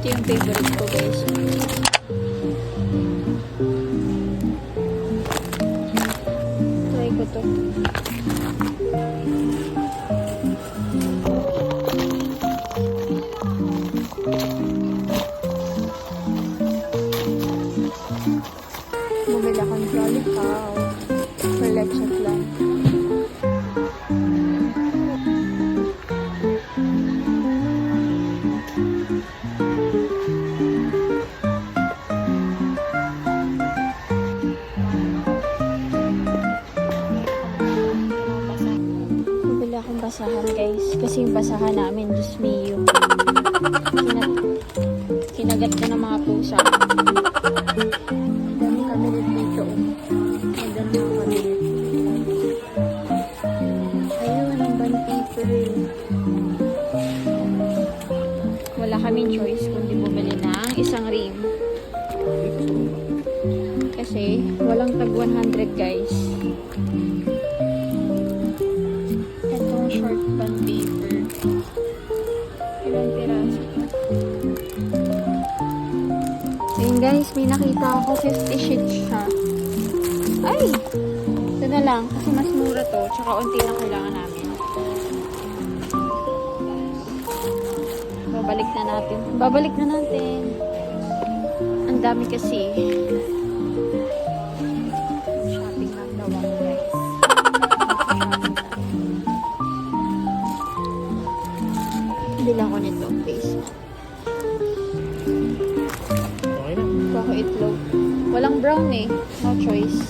Ito yung favorite ko, guys. Try ko to. Bumili akong lollipop for leche flan. Bumili akong basahan, guys. Kasi yung basahan namin, Diyos mio. Kinagat ko ng mga pusa. Dami kami dito. Madami ako kami dito. Ayun, ang band paper. Wala kaming choice kundi bumili ng isang rim. Kasi walang tag 100, guys. Itong short band paper. Ilang piraso. Ayun, guys, may nakita ako 50 sheets siya. Ay! Ito na lang kasi mas mura to. Tsaka unti lang kailangan namin. Babalik na natin. Babalik na natin. Ang dami kasi. Shopping lang daw ako, guys. Bilang ko nito, face mask. Okay na. Bako itlog. Walang brown eh. No choice.